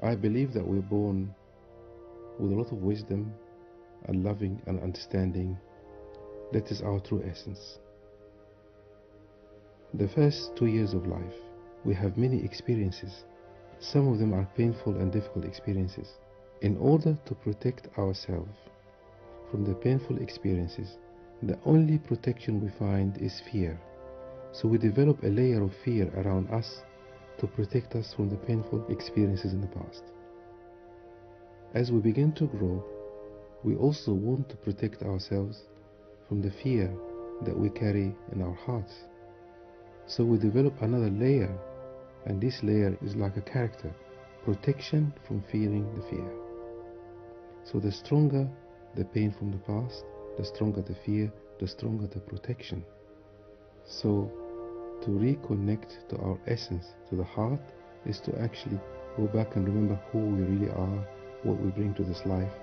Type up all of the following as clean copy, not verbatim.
I believe that we're born with a lot of wisdom and loving and understanding. That is our true essence. The first 2 years of life, we have many experiences. Some of them are painful and difficult experiences. In order to protect ourselves from the painful experiences, the only protection we find is fear. So we develop a layer of fear around us to protect us from the painful experiences in the past. As we begin to grow, we also want to protect ourselves from the fear that we carry in our hearts. So we develop another layer, and this layer is like a character, protection from feeling the fear. So the stronger the pain from the past, the stronger the fear, the stronger the protection. So to reconnect to our essence, to the heart, is to actually go back and remember who we really are, what we bring to this life.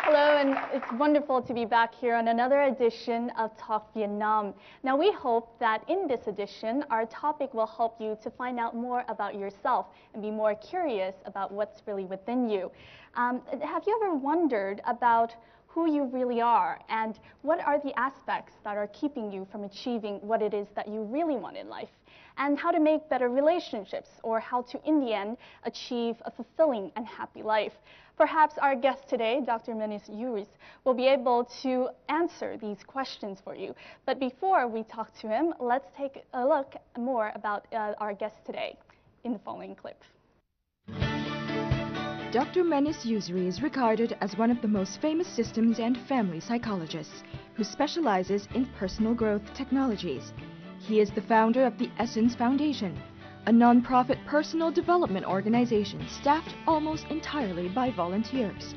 Hello, and it's wonderful to be back here on another edition of Talk Vietnam. Now, we hope that in this edition, our topic will help you to find out more about yourself and be more curious about what's really within you. Have you ever wondered about who you really are and what are the aspects that are keeping you from achieving what it is that you really want in life? And how to make better relationships, or how to, in the end, achieve a fulfilling and happy life. Perhaps our guest today, Dr. Menis Yousry, will be able to answer these questions for you. But before we talk to him, let's take a look more about our guest today in the following clip. Dr. Menis Yousry is regarded as one of the most famous systems and family psychologists who specializes in personal growth technologies. He is the founder of the Essence Foundation, a non-profit personal development organization staffed almost entirely by volunteers.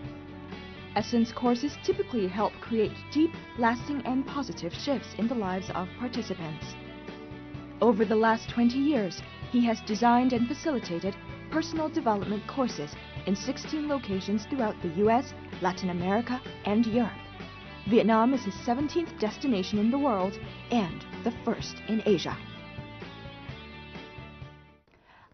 Essence courses typically help create deep, lasting, and positive shifts in the lives of participants. Over the last 20 years, he has designed and facilitated personal development courses in 16 locations throughout the US, Latin America, and Europe. Vietnam is his 17th destination in the world and the first in Asia.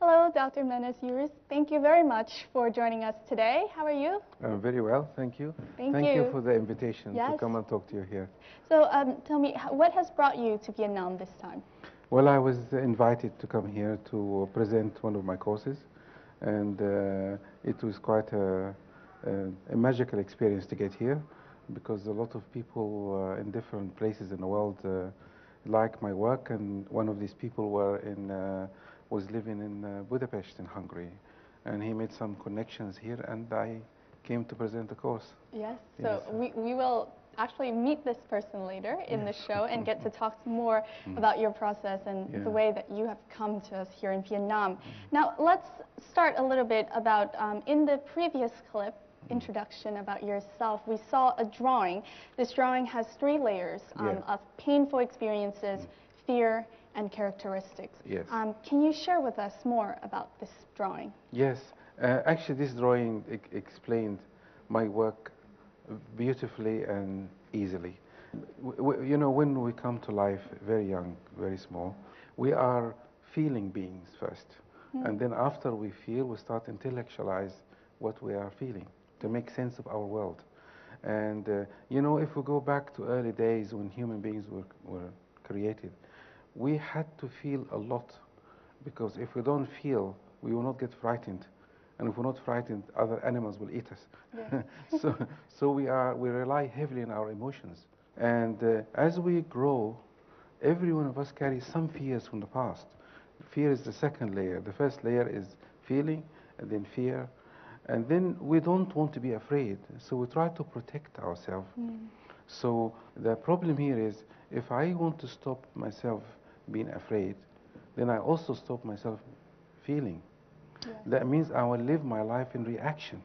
Hello, Dr. Menis Yousry. Thank you very much for joining us today. How are you? Very well, thank you. Thank you for the invitation to come and talk to you here. So tell me, what has brought you to Vietnam this time? Well, I was invited to come here to present one of my courses, and it was quite a magical experience to get here, because a lot of people in different places in the world like my work, and one of these people was living in Budapest in Hungary, and he made some connections here, and I came to present the course. Yes, so we will actually meet this person later in the show and get to talk more about your process and the way that you have come to us here in Vietnam. Now, let's start a little bit about, in the previous clip, introduction about yourself, we saw a drawing. This drawing has 3 layers of painful experiences, fear, and characteristics. Yes. Can you share with us more about this drawing? Yes. Actually, this drawing explained my work beautifully and easily. You know, when we come to life very young, very small, we are feeling beings first. And then after we feel, we start to intellectualize what we are feeling to make sense of our world. And, you know, if we go back to early days when human beings were created, we had to feel a lot, because if we don't feel, we will not get frightened. And if we're not frightened, other animals will eat us. Yeah. so we rely heavily on our emotions. And as we grow, every one of us carries some fears from the past. Fear is the second layer. The first layer is feeling, and then fear. And then we don't want to be afraid, so we try to protect ourselves. So the problem here is, if I want to stop myself being afraid, then I also stop myself feeling. Yes. That means I will live my life in reaction.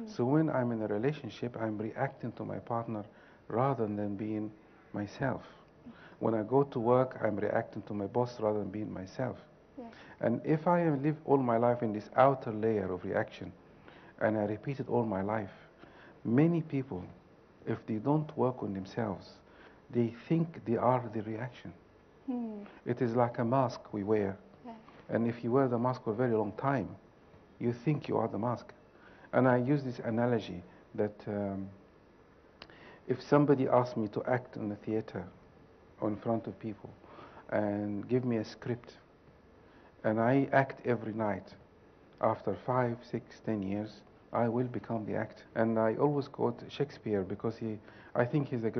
So when I'm in a relationship, I'm reacting to my partner rather than being myself. When I go to work, I'm reacting to my boss rather than being myself. Yes. And if I live all my life in this outer layer of reaction, and I repeat it all my life, many people, if they don't work on themselves, they think they are the reaction. It is like a mask we wear. Yes. And if you wear the mask for a very long time, you think you are the mask. And I use this analogy that if somebody asked me to act in the theater or in front of people and give me a script, and I act every night, after 5, 6, 10 years, I will become the act. And I always quote Shakespeare because I think he's the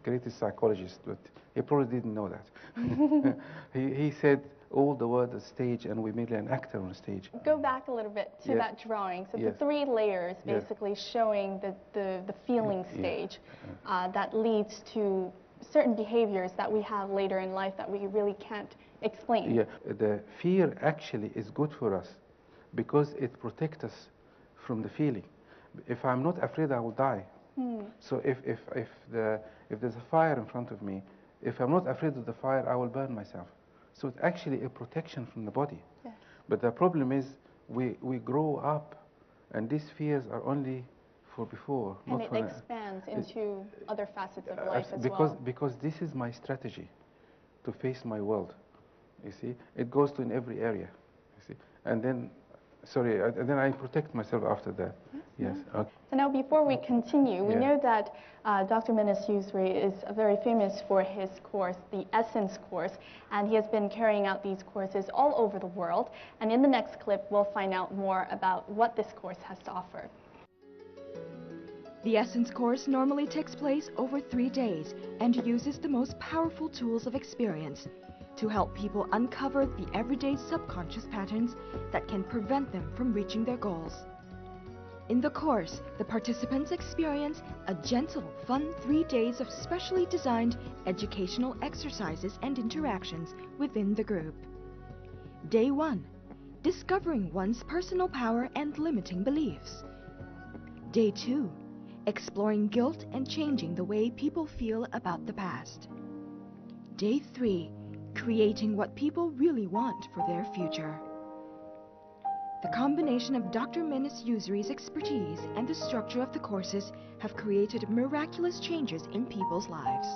greatest psychologist, but he probably didn't know that. he said, all the world is stage and we're merely an actor on stage. Go back a little bit to that drawing. So the 3 layers basically showing the feeling stage that leads to certain behaviors that we have later in life that we really can't explain. Yeah, the fear actually is good for us because it protects us from the feeling. If I'm not afraid, I will die. So if there's a fire in front of me, if I'm not afraid of the fire, I will burn myself. So it's actually a protection from the body. Yes. But the problem is we grow up and these fears are only for before. And not it for expands into other facets of life as because, well. Because this is my strategy to face my world. You see, it goes to in every area. You see, and then, and then I protect myself after that. Yes. Okay. So now, before we continue, we know that Dr. Menis Yousry is very famous for his course, the Essence course, and he has been carrying out these courses all over the world. And in the next clip, we'll find out more about what this course has to offer. The Essence course normally takes place over 3 days and uses the most powerful tools of experience to help people uncover the everyday subconscious patterns that can prevent them from reaching their goals. In the course, the participants experience a gentle, fun 3 days of specially designed educational exercises and interactions within the group. Day 1, discovering one's personal power and limiting beliefs. Day 2, exploring guilt and changing the way people feel about the past. Day 3, creating what people really want for their future. The combination of Dr. Menis Yousry's expertise and the structure of the courses have created miraculous changes in people's lives.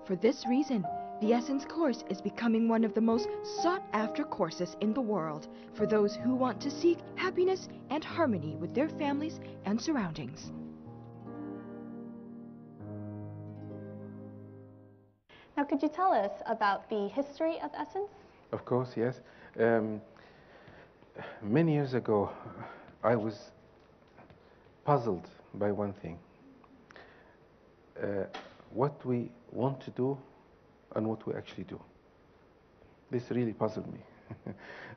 For this reason, the Essence course is becoming one of the most sought-after courses in the world for those who want to seek happiness and harmony with their families and surroundings. Now, could you tell us about the history of Essence? Of course, yes. Many years ago, I was puzzled by one thing. What we want to do and what we actually do. This really puzzled me.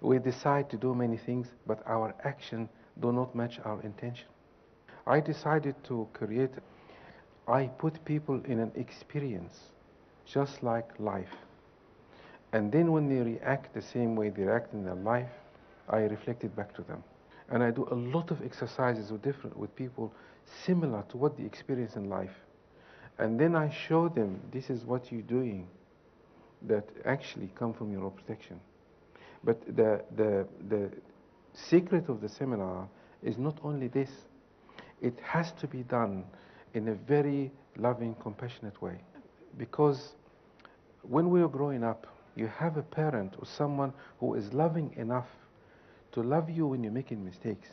We decide to do many things, but our action do not match our intention. I decided to create, I put people in an experience, just like life. And then when they react the same way they react in their life, I reflect it back to them. And I do a lot of exercises with people similar to what they experience in life. And then I show them, this is what you're doing that actually come from your protection. But the secret of the seminar is not only this. It has to be done in a very loving, compassionate way. Because when we are growing up, you have a parent or someone who is loving enough to love you when you're making mistakes.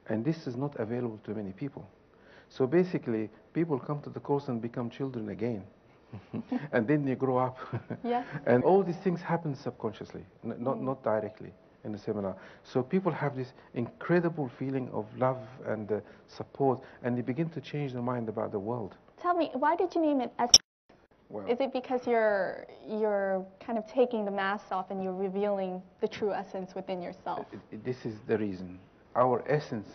And this is not available to many people. So basically, people come to the course and become children again. And then they grow up. Yes. And all these things happen subconsciously, not directly in the seminar. So people have this incredible feeling of love and support, and they begin to change their mind about the world. Tell me, why did you name it Essence? Well, is it because you're kind of taking the mask off and you're revealing the true essence within yourself? This is the reason. Our essence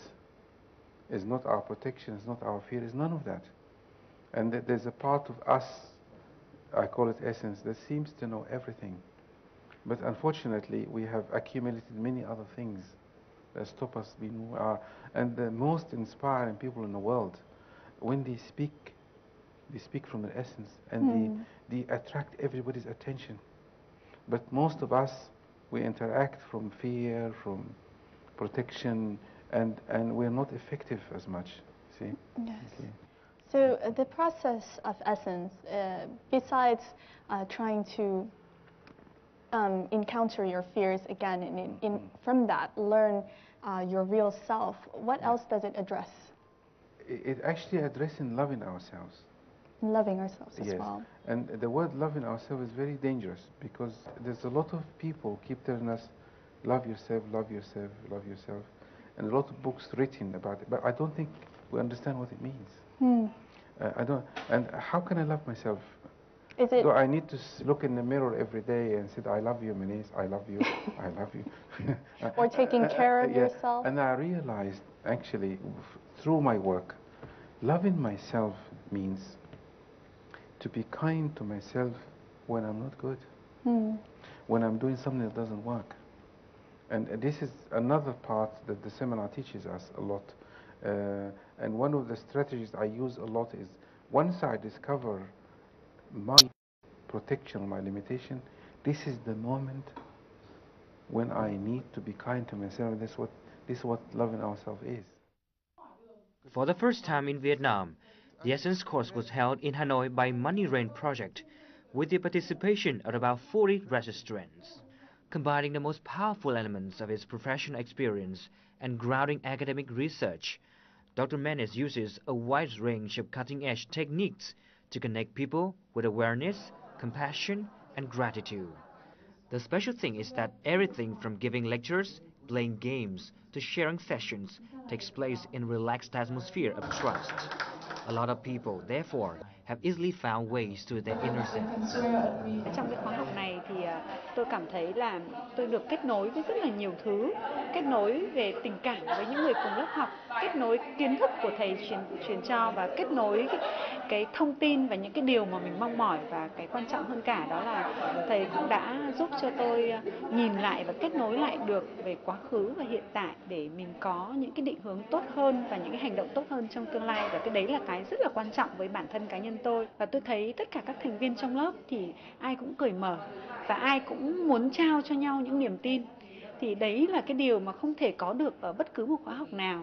is not our protection, it's not our fear, it's none of that. And there's a part of us, I call it essence, that seems to know everything. But unfortunately, we have accumulated many other things that stop us being who we are. And the most inspiring people in the world, when they speak from their essence, and they attract everybody's attention. But most of us, we interact from fear, from protection, and we're not effective as much, see? Yes. Okay. So the process of essence, besides trying to encounter your fears again, and from that learn your real self, what else does it address? It actually addresses loving ourselves. Loving ourselves as Yes. well. And the word loving ourselves is very dangerous, because there's a lot of people keep telling us, love yourself, love yourself, love yourself. And a lot of books written about it, but I don't think we understand what it means. I don't. And how can I love myself? Is it? Do I need to look in the mirror every day and say, I love you, Menis, I love you, I love you? Or taking care of Yeah. yourself? And I realized, actually, through my work, loving myself means to be kind to myself when I'm not good, when I'm doing something that doesn't work. And this is another part that the seminar teaches us a lot. And one of the strategies I use a lot is, once I discover my protection, my limitation, this is the moment when I need to be kind to myself. This is what loving ourselves is. For the first time in Vietnam, the Essence course was held in Hanoi by Money Rain Project, with the participation of about 40 registrants. Combining the most powerful elements of his professional experience and grounding academic research, Dr. Menis uses a wide range of cutting-edge techniques to connect people with awareness, compassion, and gratitude. The special thing is that everything from giving lectures, playing games, to sharing sessions takes place in a relaxed atmosphere of trust. A lot of people, therefore, have easily found ways to their inner self. Trong cái khóa học này thì tôi cảm thấy là tôi được kết nối với rất là nhiều thứ, kết nối về tình cảm với những người cùng lớp học, kết nối kiến thức của thầy truyền cho, và kết nối cái thông tin và những cái điều mà mình mong mỏi, và cái quan trọng hơn cả đó là thầy cũng đã giúp cho tôi nhìn lại và kết nối lại được về quá khứ và hiện tại để mình có những cái định hướng tốt hơn và những cái hành động tốt hơn trong tương lai, và cái đấy là cái rất là quan trọng với bản thân cá nhân tôi. Và tôi thấy tất cả các thành viên trong lớp thì ai cũng cởi mở và ai cũng muốn trao cho nhau những niềm tin, thì đấy là cái điều mà không thể có được ở bất cứ một khóa học nào.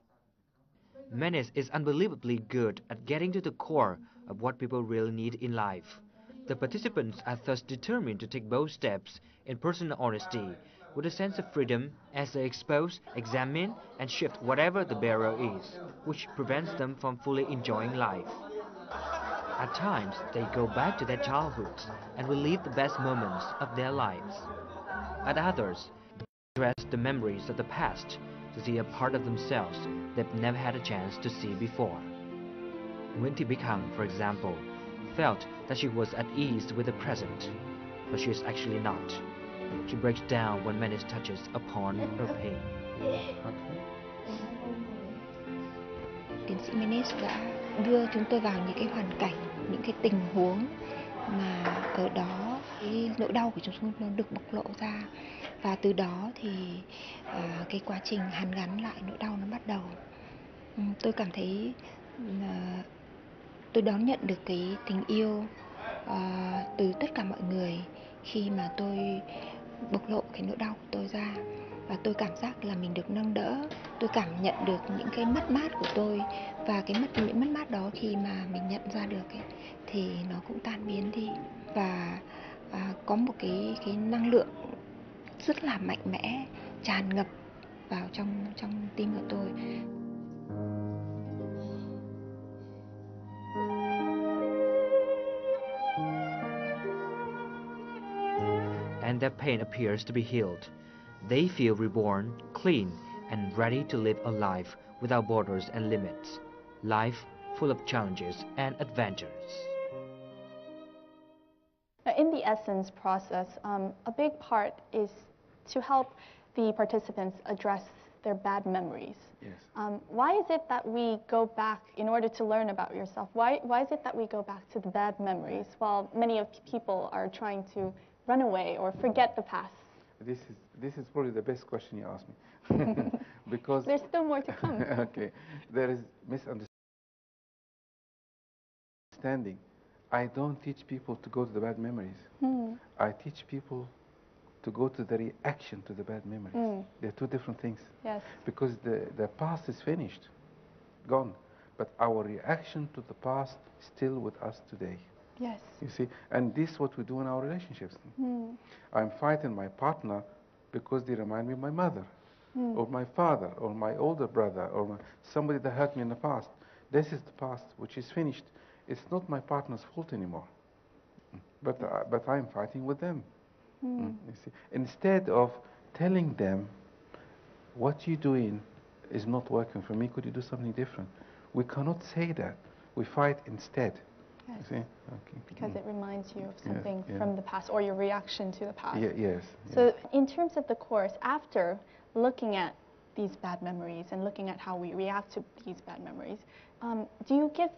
Menis is unbelievably good at getting to the core of what people really need in life. The participants are thus determined to take bold steps in personal honesty, with a sense of freedom as they expose, examine, and shift whatever the barrier is, which prevents them from fully enjoying life. At times, they go back to their childhoods and relive the best moments of their lives. At others, they address the memories of the past to see a part of themselves they've never had a chance to see before. VNtienganh, for example, felt that she was at ease with the present, but she is actually not. She breaks down when Menis touches upon her pain. Tiến sĩ Menis đã đưa chúng tôi vào những cái hoàn cảnh, những cái tình huống mà ở đó cái nỗi đau của chúng tôi nó được bộc lộ ra, và từ đó thì cái quá trình hàn gắn lại nỗi đau nó bắt đầu. Tôi cảm thấy tôi đón nhận được cái tình yêu từ tất cả mọi người khi mà tôi bộc lộ cái nỗi đau của tôi ra, và tôi cảm giác là mình được nâng đỡ. Tôi cảm nhận được những cái mất mát của tôi, và những mất mát đó khi mà mình nhận ra được ấy, thì nó cũng tan biến đi, và có một cái năng lượng rất là mạnh mẽ tràn ngập vào trong tim của tôi. And their pain appears to be healed. They feel reborn, clean, and ready to live a life without borders and limits. Life full of challenges and adventures. In the Essence process, a big part is to help the participants address their bad memories. Yes. Why is it that we go back in order to learn about yourself? Why is it that we go back to the bad memories while many of people are trying to run away or forget the past? This is probably the best question you asked me. Because there's still more to come. Okay, there is misunderstanding. I don't teach people to go to the bad memories. I teach people to go to the reaction to the bad memories. They're two different things. Yes. Because the past is finished, gone. but our reaction to the past is still with us today. Yes. You see, and this is what we do in our relationships. I'm fighting my partner because they remind me of my mother, or my father, or my older brother, or somebody that hurt me in the past. This is the past, which is finished. It's not my partner's fault anymore. But I'm fighting with them. You see, instead of telling them, what you're doing is not working for me, could you do something different? We cannot say that. We fight instead. Yes. You see? Okay. Because it reminds you of something from the past, or your reaction to the past. Yes. So in terms of the course, after looking at these bad memories and looking at how we react to these bad memories, do you give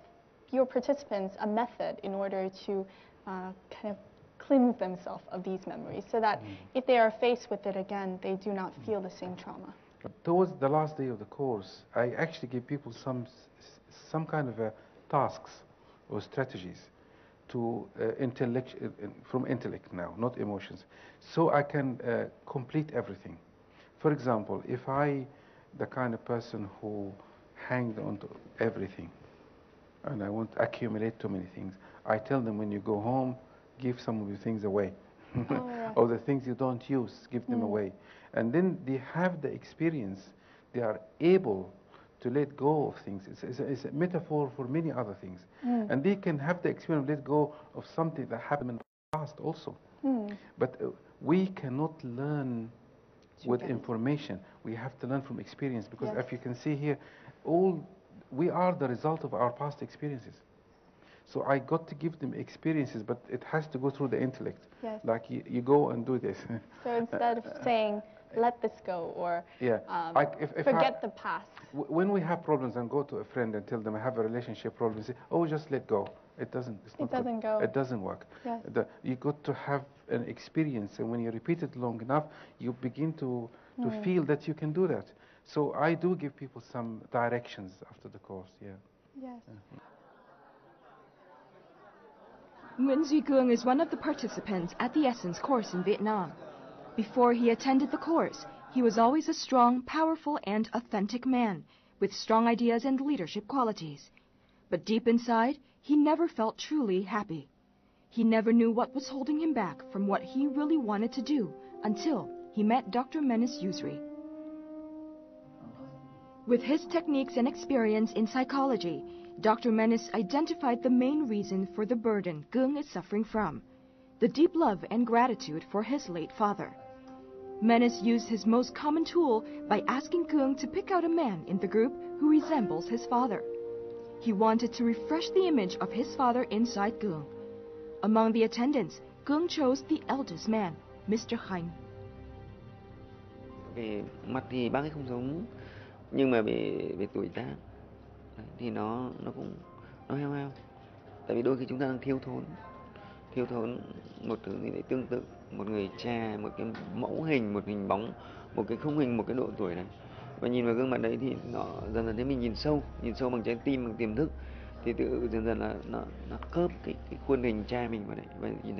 your participants a method in order to kind of cleanse themselves of these memories, so that if they are faced with it again, they do not feel the same trauma? Towards the last day of the course, I actually give people some kind of tasks or strategies to from intellect now, not emotions, so I can complete everything. For example, if the kind of person who hangs on to everything, and I won't accumulate too many things, I tell them, when you go home, give some of your things away. Or the things you don't use, give them away. And then they have the experience, they are able to let go of things. It's a metaphor for many other things. And they can have the experience of let go of something that happened in the past also. But we cannot learn with information. We have to learn from experience, because if you can see here, we are the result of our past experiences. So I got to give them experiences, but it has to go through the intellect. Yes. Like you go and do this. So instead of saying, let this go, or forget the past. When we have problems and go to a friend and tell them I have a relationship problem, say, oh, just let go. It doesn't. It doesn't go. It doesn't work. Yes. You got to have an experience, and when you repeat it long enough, you begin to feel that you can do that. So I do give people some directions after the course. Yes. Nguyễn Duy Cương is one of the participants at the Essence course in Vietnam. Before he attended the course, he was always a strong, powerful, and authentic man, with strong ideas and leadership qualities. But deep inside, he never felt truly happy. He never knew what was holding him back from what he really wanted to do until he met Dr. Menis Yousry. With his techniques and experience in psychology, Dr. Menis identified the main reason for the burden Cương is suffering from, the deep love and gratitude for his late father. Menis used his most common tool by asking Cương to pick out a man in the group who resembles his father. He wanted to refresh the image of his father inside Cương. Among the attendants, Cương chose the eldest man, Mr. Hanh. Về mặt thì bác ấy không giống, nhưng mà về tuổi tác thì nó cũng heo. Tại vì đôi khi chúng ta đang thiếu thốn một thứ gì đấy tương tự, một người cha, một cái mẫu hình, một hình bóng, một cái khung hình, một cái độ tuổi này. Và nhìn vào gương mặt đấy thì nó dần thấy mình nhìn sâu bằng trái tim, bằng tiềm thức, thì tự dần là nó khớp cái khuôn hình cha mình vào đấy, và nhìn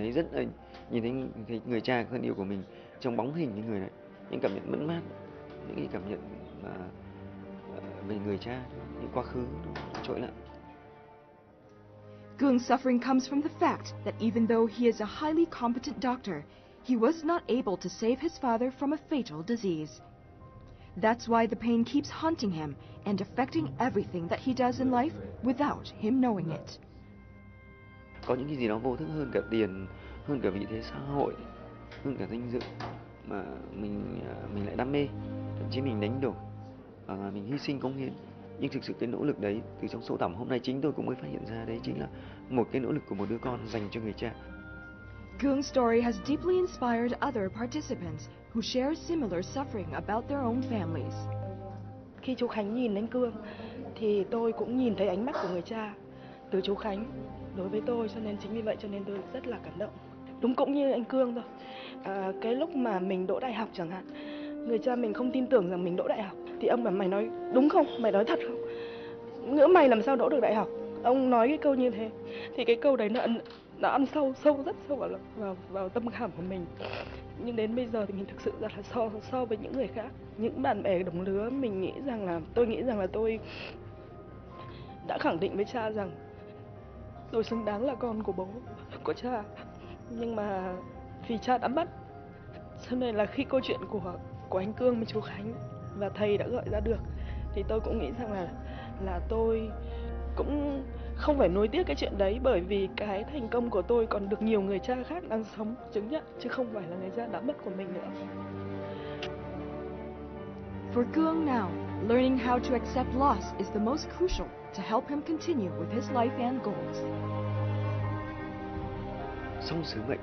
thấy người cha thân yêu của mình trong bóng hình cái người này, những cảm nhận mất mát, những cái cảm nhận về người cha, những quá khứ nó trỗi lại. Cương suffering comes from the fact that even though he is a highly competent doctor, he was not able to save his father from a fatal disease. That's why the pain keeps haunting him and affecting everything that he does in life without him knowing it. Có những cái gì đó vô thức hơn cả tiền, hơn cả vị thế xã hội, hơn cả danh dự mà mình lại đam mê, thậm chí mình đánh đổi, mình hy sinh cống hiến. Nhưng thực sự cái nỗ lực đấy từ trong sâu thẳm hôm nay chính tôi cũng mới phát hiện ra, đấy chính là một cái nỗ lực của một đứa con dành cho người cha. Cương story has deeply inspired other participants who share similar suffering about their own families. Khi chú Khánh nhìn đến Cương thì tôi cũng nhìn thấy ánh mắt của người cha từ chú Khánh đối với tôi, cho nên chính vì vậy cho nên tôi rất là cảm động. Đúng cũng như anh Cương thôi. Cái lúc mà mình đỗ đại học chẳng hạn, người cha mình không tin tưởng rằng mình đỗ đại học, thì ông bảo mày nói đúng không, mày nói thật không, ngỡ mày làm sao đỗ được đại học. Ông nói cái câu như thế thì cái câu đấy nó ăn sâu rất sâu vào tâm khảm của mình. Nhưng đến bây giờ thì mình thực sự rất là so với những người khác, những bạn bè đồng lứa, tôi nghĩ rằng là tôi đã khẳng định với cha rằng tôi xứng đáng là con của bố, của cha. Nhưng mà vì cha đã mất, cho nên là khi câu chuyện của anh Cương với chú Khánh và thầy đã gợi ra được, thì tôi cũng nghĩ rằng là tôi cũng không phải nuối tiếc cái chuyện đấy, bởi vì cái thành công của tôi còn được nhiều người cha khác đang sống chứng nhận, chứ không phải là người cha đã mất của mình nữa. For Cương now, learning how to accept loss is the most crucial to help him continue with his life and goals. Xong sứ mệnh,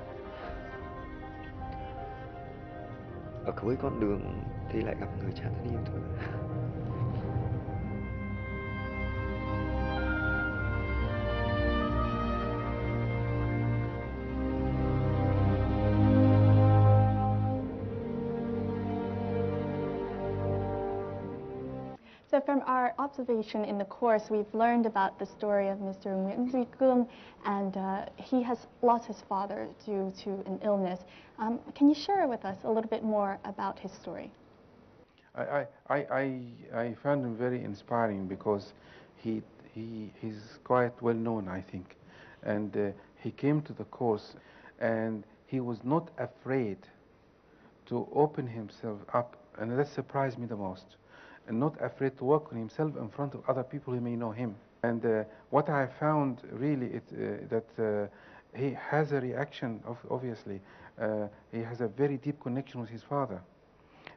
ở cuối con đường thì lại gặp người cha thân yêu thôi. So from our observation in the course, we've learned about the story of Mr. Menis Yousry, and he has lost his father due to an illness. Can you share with us a little bit more about his story? I found him very inspiring because he's quite well known, I think, and he came to the course and he was not afraid to open himself up, and that surprised me the most. And not afraid to work on himself in front of other people who may know him. And what I found really that he has a reaction, obviously. He has a very deep connection with his father.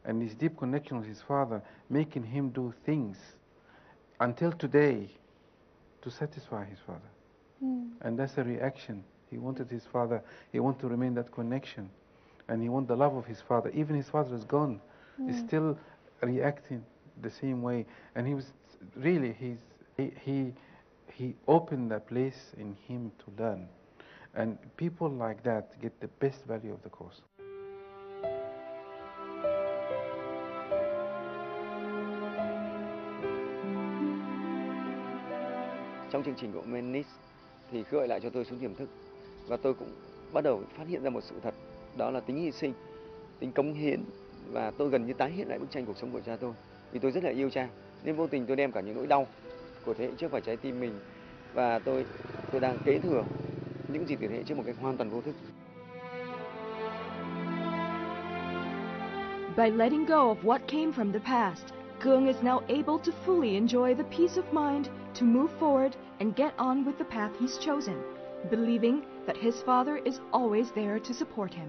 And this deep connection with his father making him do things until today to satisfy his father. And that's a reaction. He wanted his father, he wanted to remain that connection. And he wanted the love of his father. Even his father is gone, he's still reacting the same way. And he was really, he opened a place in him to learn. And people like that get the best value of the course. Trong chương trình của Menis thì gợi lại cho tôi xuống tiềm thức, và tôi cũng bắt đầu phát hiện ra một sự thật, đó là tính hy sinh, tính cống hiến, và tôi gần như tái hiện lại bức tranh cuộc sống của cha tôi. Vì tôi rất là yêu cha, nên vô tình tôi đem cả những nỗi đau của thế hệ trước vào trái tim mình, và tôi đang kế thừa những gì từ thế hệ trước một cách hoàn toàn vô thức. By letting go of what came from the past, Cương is now able to fully enjoy the peace of mind to move forward and get on with the path he's chosen, believing that his father is always there to support him.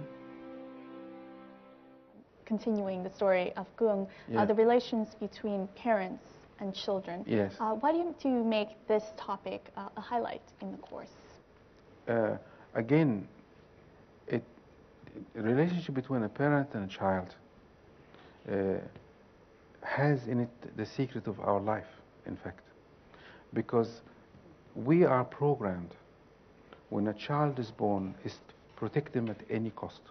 Continuing the story of Cương, the relations between parents and children. Yes. Why do you make this topic a highlight in the course? Again, a relationship between a parent and a child has in it the secret of our life, in fact, because we are programmed when a child is born is to protect them at any cost.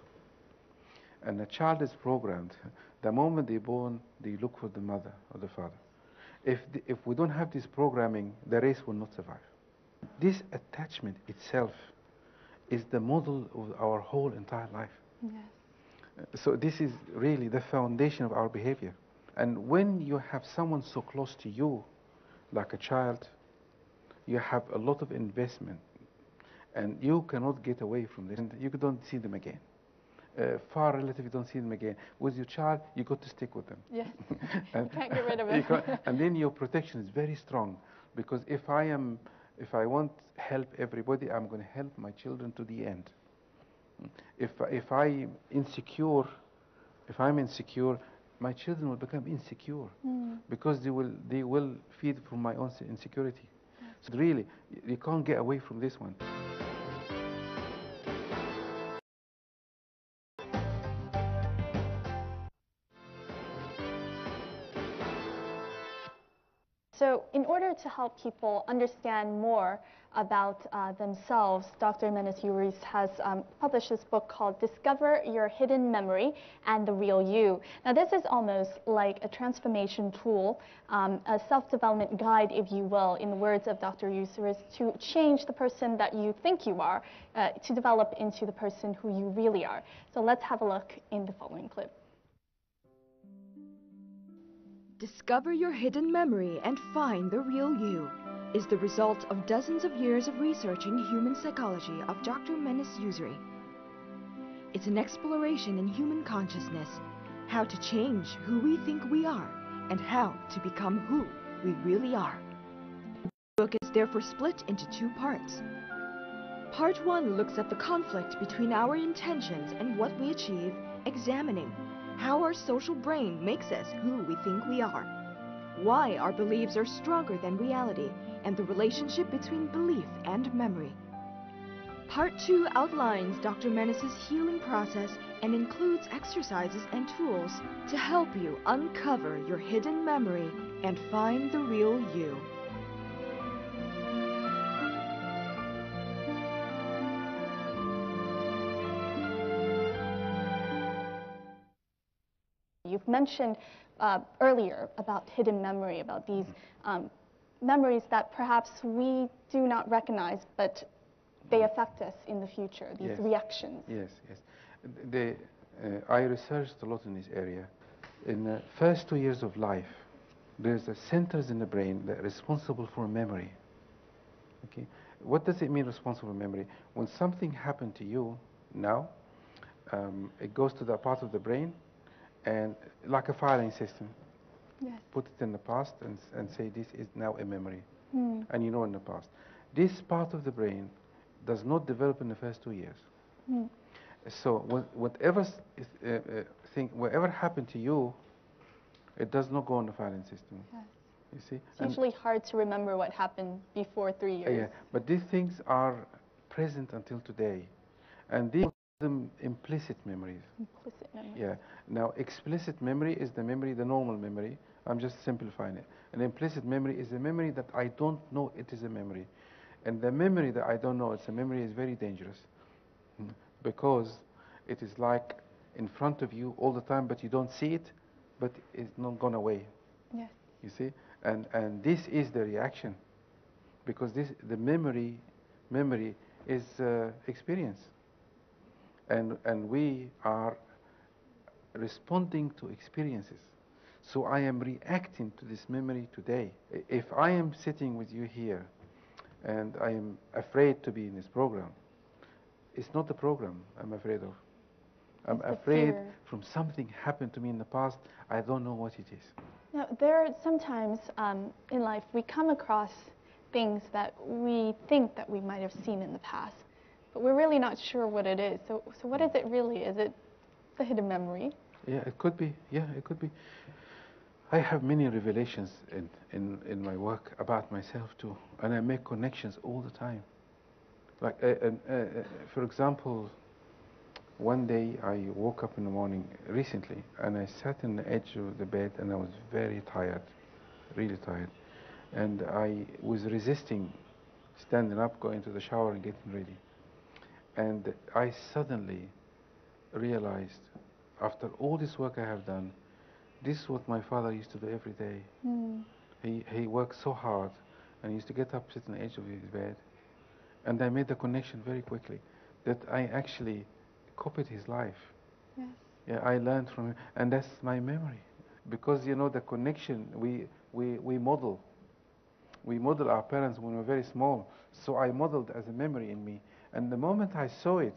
And a child is programmed, the moment they're born, they look for the mother or the father. If we don't have this programming, the race will not survive. This attachment itself is the model of our whole entire life. Yes. So this is really the foundation of our behavior. And when you have someone so close to you, like a child, you have a lot of investment, and you cannot get away from this. And you don't see them again. Far relative, you don't see them again. With your child, you got to stick with them. Yes. And You can't get rid of them. and then your protection is very strong, because if I want help everybody, I'm going to help my children to the end. If I'm insecure, my children will become insecure because they will feed from my own insecurity. So really, you can't get away from this one. So in order to help people understand more about themselves, Dr. Menis Yousry has published this book called Discover Your Hidden Memory and the Real You. Now this is almost like a transformation tool, a self-development guide, if you will, in the words of Dr. Yousry, to change the person that you think you are, to develop into the person who you really are. So let's have a look in the following clip. Discover your hidden memory and find the real you. is the result of dozens of years of researching human psychology of Dr. Menis Yousry. It's an exploration in human consciousness, how to change who we think we are, and how to become who we really are. The book is therefore split into two parts. Part 1 looks at the conflict between our intentions and what we achieve, examining how our social brain makes us who we think we are, why our beliefs are stronger than reality, and the relationship between belief and memory. Part 2 outlines Dr. Menis's healing process and includes exercises and tools to help you uncover your hidden memory and find the real you. You've mentioned earlier about hidden memory, about these memories that perhaps we do not recognize, but they affect us in the future, these reactions. Yes, yes. I researched a lot in this area. In the first 2 years of life, there's the centers in the brain that are responsible for memory. Okay, what does it mean responsible for memory? When something happened to you now, it goes to that part of the brain, and like a filing system, put it in the past and say this is now a memory, and you know in the past. This part of the brain does not develop in the first 2 years. So whatever happened to you, it does not go in the filing system. You see? It's usually hard to remember what happened before 3 years. Yeah, but these things are present until today, and these are them implicit memories. Implicit memories. Yeah. Now, explicit memory is the memory, the normal memory. I'm just simplifying it. An implicit memory is a memory that I don't know it is a memory. And the memory that I don't know it's a memory is very dangerous, because it is like in front of you all the time, but you don't see it, but it's not gone away. Yes. You see? And this is the reaction, because the memory is experience. And we are responding to experiences. So I am reacting to this memory today. If I am sitting with you here and I am afraid to be in this program, it's not the program I'm afraid of. I'm afraid from something happened to me in the past. I don't know what it is. Now, there are sometimes in life we come across things that we think that we might have seen in the past, but we're really not sure what it is. So what is it really? Is it the hidden memory? Yeah, it could be. Yeah, it could be. I have many revelations in my work about myself too, and I make connections all the time. Like, for example, one day I woke up in the morning recently, and I sat on the edge of the bed, and I was very tired, really tired, and I was resisting standing up, going to the shower, and getting ready. And I suddenly realized, after all this work I have done, this is what my father used to do every day. He worked so hard, and he used to get up, sit on the edge of his bed, and I made the connection very quickly that I actually copied his life. Yes. Yeah, I learned from him, and that's my memory. Because you know the connection we model. We model our parents when we were very small. So I modeled as a memory in me, and the moment I saw it,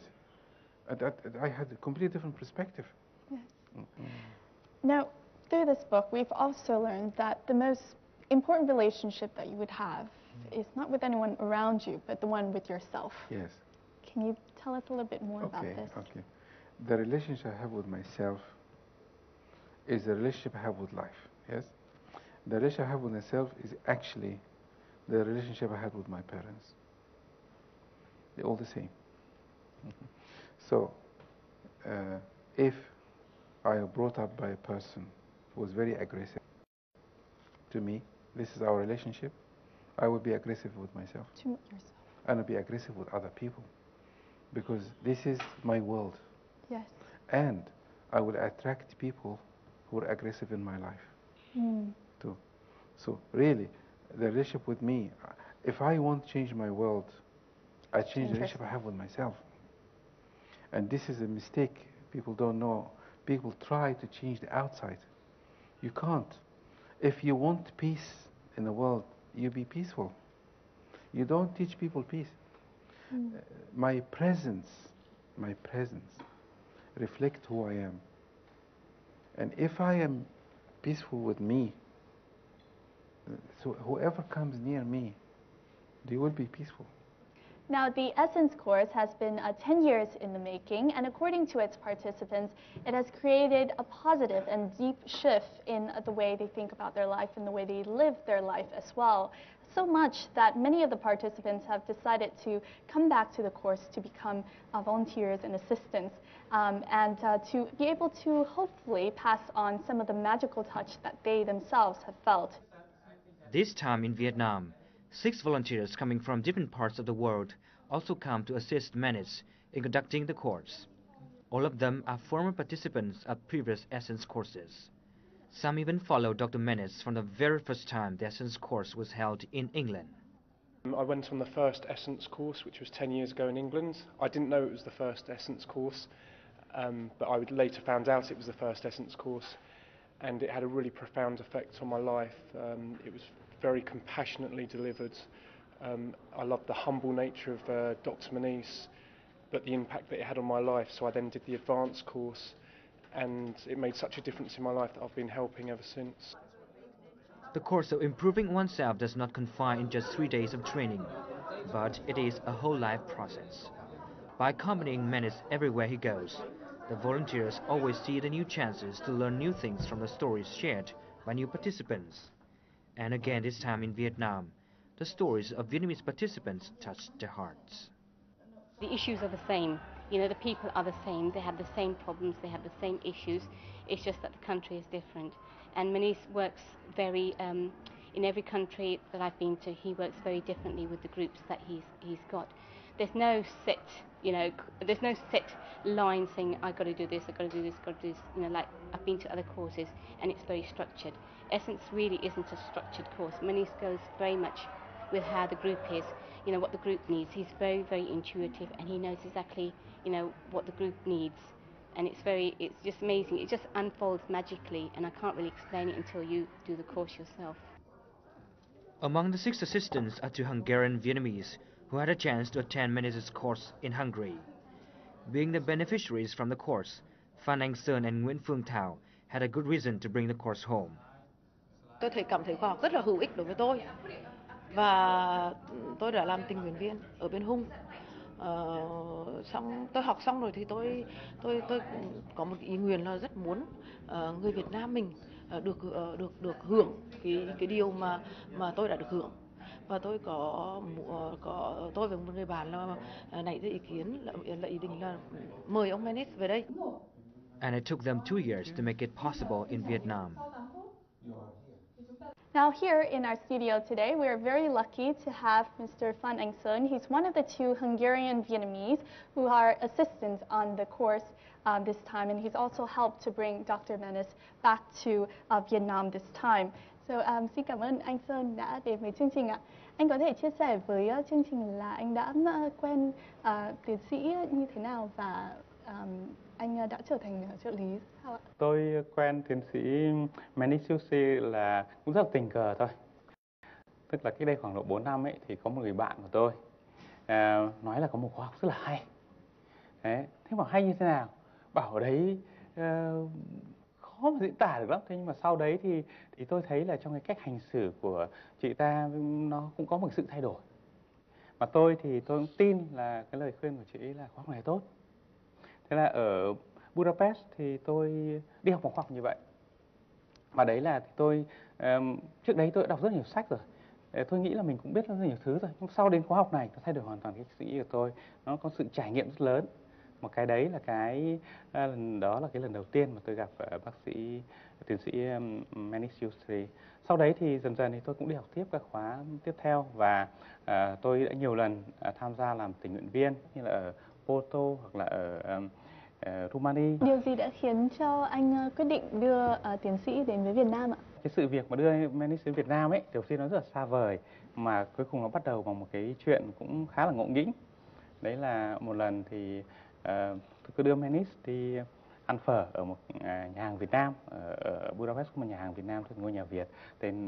I had a completely different perspective. Yes. Now, through this book, we've also learned that the most important relationship that you would have is not with anyone around you, but the one with yourself. Yes. Can you tell us a little bit more about this? Okay. The relationship I have with myself is the relationship I have with life. Yes. The relationship I have with myself is actually the relationship I had with my parents. They're all the same. So, if I am brought up by a person who was very aggressive to me, this is our relationship, I will be aggressive with myself. To yourself. And I'll be aggressive with other people, because this is my world. Yes. And I will attract people who are aggressive in my life too. So really, the relationship with me, if I want to change my world, I change the relationship I have with myself. And this is a mistake people don't know. People try to change the outside. You can't. If you want peace in the world, you be peaceful. You don't teach people peace. My presence reflects who I am. And if I am peaceful with me, so whoever comes near me, they will be peaceful. Now, the Essence course has been 10 years in the making, and according to its participants, it has created a positive and deep shift in the way they think about their life and the way they live their life as well. So much that many of the participants have decided to come back to the course to become volunteers and assistants, and to be able to hopefully pass on some of the magical touch that they themselves have felt. This time in Vietnam, 6 volunteers coming from different parts of the world also come to assist Menis in conducting the course. All of them are former participants of previous Essence courses. Some even followed Dr. Menis from the very first time the Essence course was held in England. I went on the first Essence course, which was 10 years ago in England. I didn't know it was the first Essence course, but I later found out it was the first Essence course, and it had a really profound effect on my life. It was very compassionately delivered. I loved the humble nature of Dr. Menis, but the impact that it had on my life. So I then did the advanced course, and it made such a difference in my life that I've been helping ever since. The course of improving oneself does not confine in just 3 days of training, but it is a whole life process. By accompanying Menis everywhere he goes, the volunteers always see the new chances to learn new things from the stories shared by new participants. And again this time in Vietnam, the stories of Vietnamese participants touched their hearts. The issues are the same. You know, the people are the same. They have the same problems. They have the same issues. It's just that the country is different. And Menis works very, in every country that I've been to, he works very differently with the groups that he's got. There's no set, there's no set line saying, I've got to do this, I've got to do this, I've got to do this. Like I've been to other courses and it's very structured. Essence really isn't a structured course. Menis goes very much with how the group is, what the group needs. He's very, very intuitive, and he knows exactly, what the group needs. And it's just amazing. It just unfolds magically, and I can't really explain it until you do the course yourself. Among the 6 assistants are 2 Hungarian Vietnamese who had a chance to attend Menis' course in Hungary. Being the beneficiaries from the course, Phan Anh Sơn and Nguyễn Phương Thảo had a good reason to bring the course home. Tôi cảm thấy khoa học rất là hữu ích đối với tôi, và tôi đã làm tình nguyện viên ở bên Hung. Xong tôi học xong rồi thì tôi có một ý nguyện là rất muốn người Việt Nam mình được hưởng cái điều mà tôi đã được hưởng, và tôi tôi với một người bạn là nảy ra ý kiến là ý định là mời ông Menis về đây. And it took them 2 years to make it possible in Vietnam. Now here in our studio today, we are very lucky to have Mr. Phan Anh Sơn. He's one of the 2 Hungarian Vietnamese who are assistants on the course this time, and he's also helped to bring Dr. Menis back to Vietnam this time. So xin cảm ơn anh Sơn đã đến với chương trình ạ. Anh có thể chia sẻ với chương trình là anh đã quen tiến sĩ như thế nào và anh đã trở thành trợ lý sao ạ? Tôi quen tiến sĩ Menis Yousry là cũng rất là tình cờ thôi. Tức là cách đây khoảng độ 4 năm ấy thì có một người bạn của tôi nói là có một khóa học rất là hay. Đấy, thế mà hay như thế nào? Bảo ở đấy khó mà diễn tả được lắm. Thế nhưng mà sau đấy thì tôi thấy là trong cái cách hành xử của chị ta nó cũng có một sự thay đổi. Mà tôi thì tôi cũng tin là cái lời khuyên của chị ấy là khóa học này tốt. Thế là ở Budapest thì tôi đi học một khóa học như vậy. Và đấy là tôi trước đấy tôi đã đọc rất nhiều sách rồi. Tôi nghĩ là mình cũng biết rất nhiều thứ rồi. Nhưng sau đến khóa học này nó thay đổi hoàn toàn cái suy nghĩ của tôi. Nó có sự trải nghiệm rất lớn. Một cái đấy là đó là cái lần đầu tiên mà tôi gặp tiến sĩ Menis Yousry. Sau đấy thì dần dần thì tôi cũng đi học tiếp các khóa tiếp theo, và tôi đã nhiều lần tham gia làm tình nguyện viên như là ở Porto hoặc là ở Rumani. Điều gì đã khiến cho anh quyết định đưa tiến sĩ đến với Việt Nam ạ? Cái sự việc mà đưa Menis đến Việt Nam ấy, đầu tiên nó rất là xa vời, mà cuối cùng nó bắt đầu bằng một cái chuyện cũng khá là ngộ nghĩnh. Đấy là một lần thì tôi cứ đưa Menis đi ăn phở ở một nhà hàng Việt Nam ở Budapest, có một nhà hàng Việt Nam tên ngôi nhà Việt, tên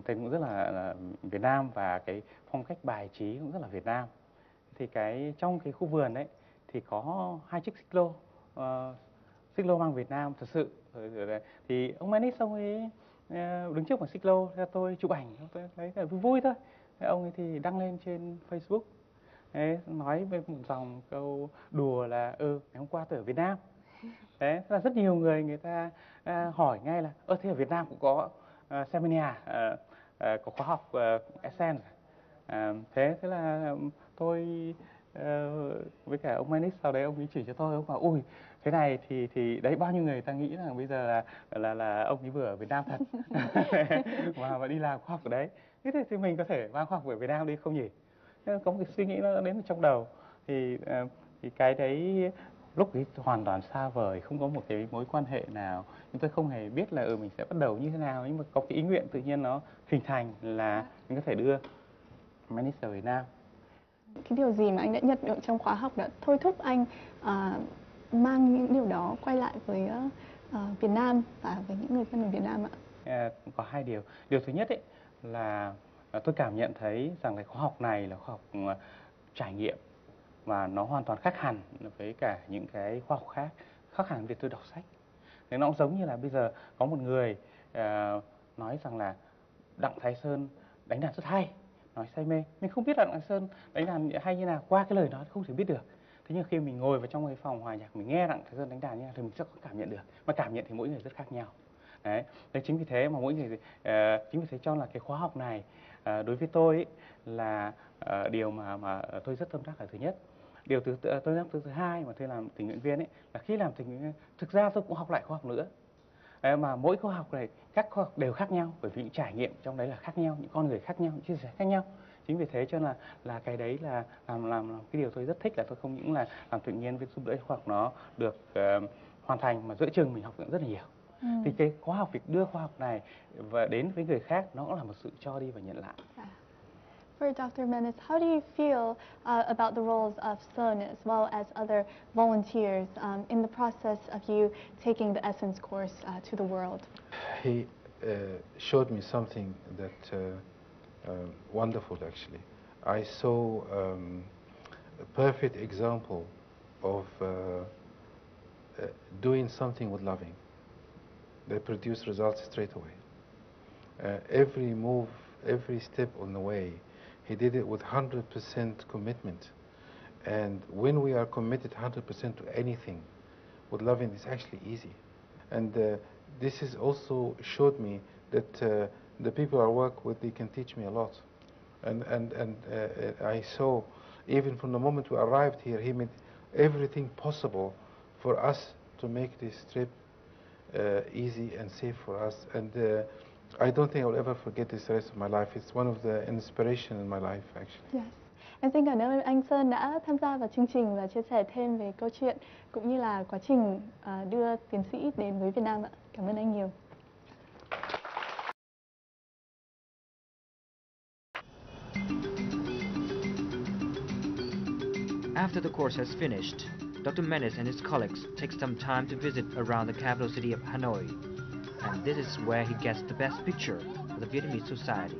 cũng rất là Việt Nam, và cái phong cách bài trí cũng rất là Việt Nam. Thì trong cái khu vườn đấy thì có 2 chiếc xích lô mang Việt Nam thật sự. Thì ông Menis, ông ấy đứng trước một xích lô, theo tôi chụp ảnh, tôi thấy là vui vui thôi. Ông ấy thì đăng lên trên Facebook. Đấy, nói với một dòng câu đùa là ngày hôm qua tôi ở Việt Nam. Đấy, là rất nhiều người ta hỏi ngay là thế ở Việt Nam cũng có seminar, có khóa học Essence. Thế là tôi với cả ông Menis, sau đấy ông ấy chỉ cho tôi, ông bảo ui thế này thì đấy, bao nhiêu người ta nghĩ rằng bây giờ là ông ấy vừa ở Việt Nam thật mà đi làm khoa học ở đấy. Thế thì mình có thể mang khoa học về Việt Nam đi không nhỉ? Có một cái suy nghĩ nó đến trong đầu, thì cái đấy lúc ấy hoàn toàn xa vời, không có một cái mối quan hệ nào, nhưng tôi không hề biết là mình sẽ bắt đầu như thế nào, nhưng mà có cái ý nguyện tự nhiên nó hình thành là mình có thể đưa Menis ở Việt Nam. Cái điều gì mà anh đã nhận được trong khóa học đã thôi thúc anh mang những điều đó quay lại với Việt Nam và với những người dân ở Việt Nam ạ? Có 2 điều. Điều thứ nhất ấy là tôi cảm nhận thấy rằng cái khóa học này là khóa học trải nghiệm, và nó hoàn toàn khác hẳn với cả những cái khoa học khác hẳn việc tôi đọc sách. Thế nó cũng giống như là bây giờ có một người nói rằng là Đặng Thái Sơn đánh đàn rất hay, nói say mê. Mình không biết là Đặng Thái Sơn đánh đàn hay như nào, qua cái lời nói không thể biết được. Thế nhưng khi mình ngồi vào trong cái phòng hòa nhạc, mình nghe Đặng Thái Sơn đánh đàn như nào thì mình sẽ có cảm nhận được. Mà cảm nhận thì mỗi người rất khác nhau. Đấy, chính vì thế mà mỗi người chính vì thế cho là cái khóa học này đối với tôi ấy, là điều mà tôi rất tâm đắc là thứ nhất. Điều thứ hai mà tôi làm tình nguyện viên ấy, là khi làm tình nguyện viên thực ra tôi cũng học lại khóa học nữa. Mà mỗi khóa học này, các khóa học đều khác nhau, bởi vì những trải nghiệm trong đấy là khác nhau, những con người khác nhau, những chia sẻ khác nhau. Chính vì thế cho là cái đấy là làm cái điều tôi rất thích, là tôi không những là làm tự nhiên với giúp đỡ khóa học nó được hoàn thành, mà giữa chừng mình học được rất là nhiều. Thì cái khóa học, việc đưa khóa học này và đến với người khác, nó cũng là một sự cho đi và nhận lại. For Dr. Menis, how do you feel about the roles of Sun as well as other volunteers in the process of you taking the Essence course to the world? He showed me something that wonderful, actually. I saw a perfect example of doing something with loving. They produce results straight away. Every move, every step on the way, he did it with 100% commitment. And when we are committed 100% to anything, with loving, it's actually easy. And this has also showed me that the people I work with, they can teach me a lot. And I saw, even from the moment we arrived here, he made everything possible for us to make this trip easy and safe for us. And I don't think I'll ever forget this the rest of my life. It's one of the inspiration in my life, actually. Yes. Em xin cảm ơn anh Sơn đã tham gia vào chương trình và chia sẻ thêm về câu chuyện cũng như là quá trình đưa tiến sĩ đến với Việt Nam ạ. Cảm ơn anh nhiều. After the course has finished, Dr. Menis and his colleagues take some time to visit around the capital city of Hanoi. And this is where he gets the best picture of the Vietnamese society.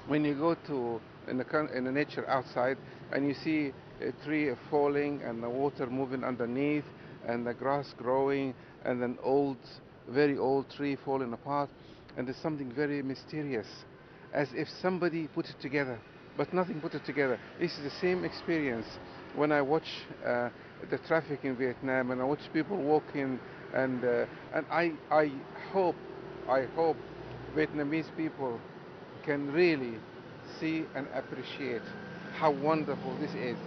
When you go in the nature outside and you see a tree falling and the water moving underneath and the grass growing and an very old tree falling apart, and there's something very mysterious, as if somebody put it together, but nothing put it together. This is the same experience when I watch the traffic in Vietnam, and I watch people walking, and I hope Vietnamese people can really see and appreciate how wonderful this is.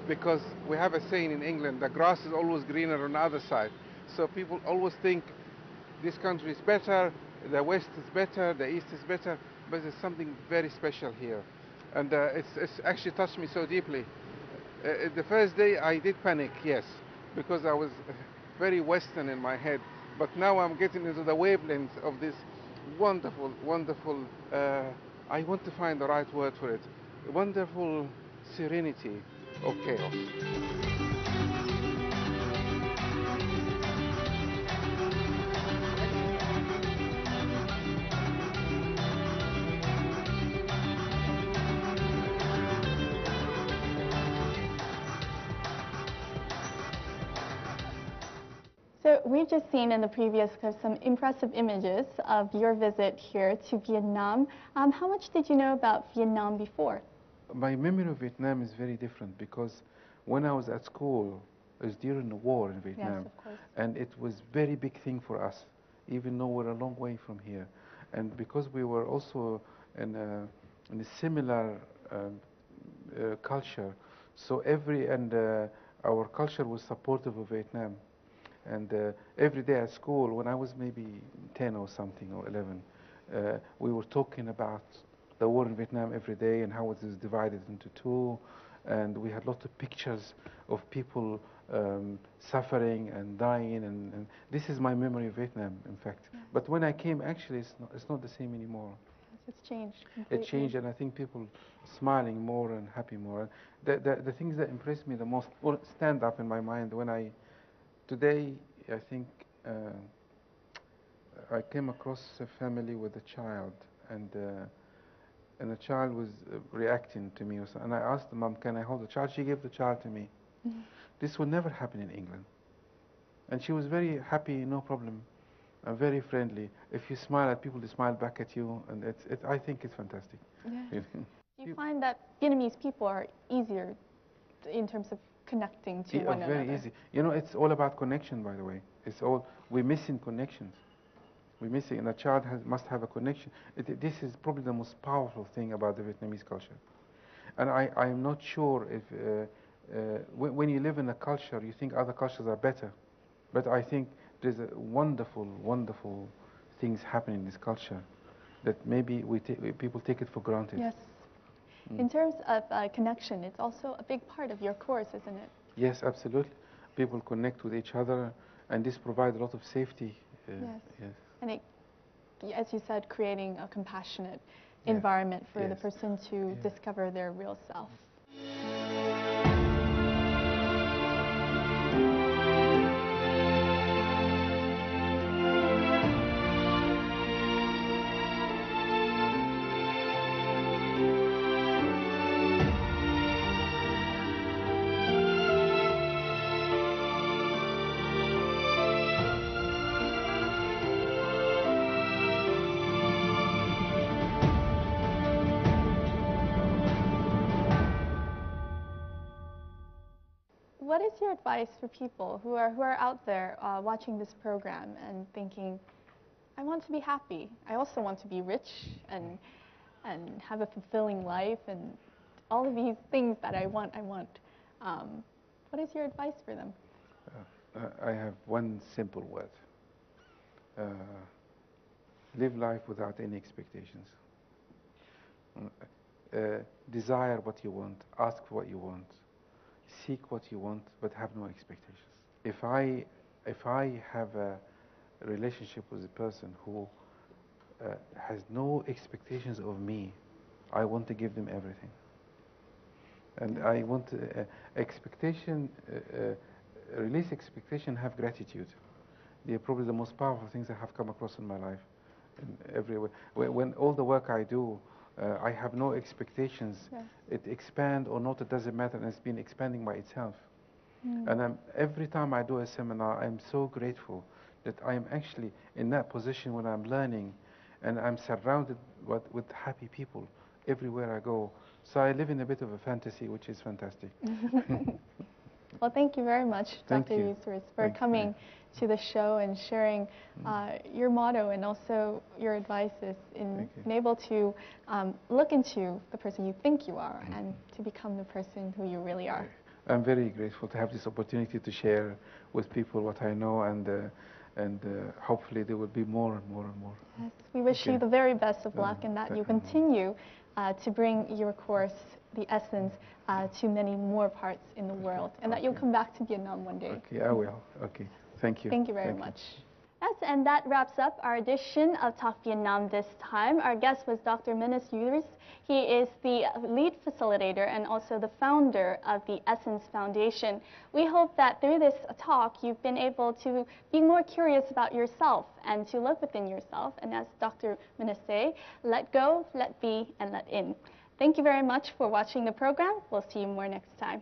Because we have a saying in England, the grass is always greener on the other side. So people always think this country is better, the West is better, the East is better, but there's something very special here. And it's actually touched me so deeply. The first day I did panic, yes, because I was very Western in my head. But now I'm getting into the wavelength of this wonderful, wonderful, I want to find the right word for it, wonderful serenity of chaos. So we've just seen in the previous clip some impressive images of your visit here to Vietnam. How much did you know about Vietnam before? My memory of Vietnam is very different because when I was at school, it was during the war in Vietnam. Yes, of course. And it was very big thing for us, even though we're a long way from here. And because we were also in a similar culture, so our culture was supportive of Vietnam. And every day at school, when I was maybe 10 or something, or 11, we were talking about the war in Vietnam every day and how it is divided into two. And we had lots of pictures of people suffering and dying. And this is my memory of Vietnam, in fact. Yes. But when I came, actually, it's not the same anymore. Yes, it's changed completely. It changed, and I think people smiling more and happy more. The things that impressed me the most, or stand up in my mind when today, I think I came across a family with a child, and the child was reacting to me, and I asked the mom, "Can I hold the child?" She gave the child to me. This would never happen in England, and she was very happy, no problem, and very friendly. If you smile at people, they smile back at you, and I think it's fantastic. Yeah. Do you find that Vietnamese people are easier in terms of connecting to one another? Very easy. You know, it's all about connection, by the way. We're missing connections. We're missing, and a child must have a connection. This is probably the most powerful thing about the Vietnamese culture. And I'm not sure if, when you live in a culture, you think other cultures are better. But I think there's a wonderful, wonderful things happening in this culture that maybe people take it for granted. Yes. In terms of connection, it's also a big part of your course, isn't it? Yes, absolutely. People connect with each other, and this provides a lot of safety. Yes. And it, as you said, creating a compassionate environment for the person to discover their real self. What is your advice for people who are out there watching this program and thinking, I want to be happy. I also want to be rich and have a fulfilling life and all of these things that I want. What is your advice for them? I have one simple word. Live life without any expectations. Desire what you want, ask for what you want, seek what you want, but have no expectations. If I have a relationship with a person who has no expectations of me, I want to give them everything. And I want release expectation, have gratitude. They're probably the most powerful things I have come across in my life. In every way. When all the work I do, I have no expectations. Yes. It expand or not, it doesn't matter, and it's been expanding by itself. And every time I do a seminar, I'm so grateful that I'm actually in that position when I'm learning, and I'm surrounded with happy people everywhere I go. So I live in a bit of a fantasy, which is fantastic. Well, thank you very much, Dr. Yousry, for coming to the show and sharing your motto and also your advices in being able to look into the person you think you are and to become the person who you really are. I'm very grateful to have this opportunity to share with people what I know, and hopefully there will be more and more and more. Yes, we wish you the very best of luck and that you continue to bring your course the essence to many more parts in the world, and that you'll come back to Vietnam one day. Okay, I will. Okay, thank you. Thank you very much. Yes, and that wraps up our edition of Talk Vietnam this time. Our guest was Dr. Menis Yousry. He is the lead facilitator and also the founder of the Essence Foundation. We hope that through this talk you've been able to be more curious about yourself and to look within yourself. And as Dr. Menis say, let go, let be, and let in. Thank you very much for watching the program. We'll see you more next time.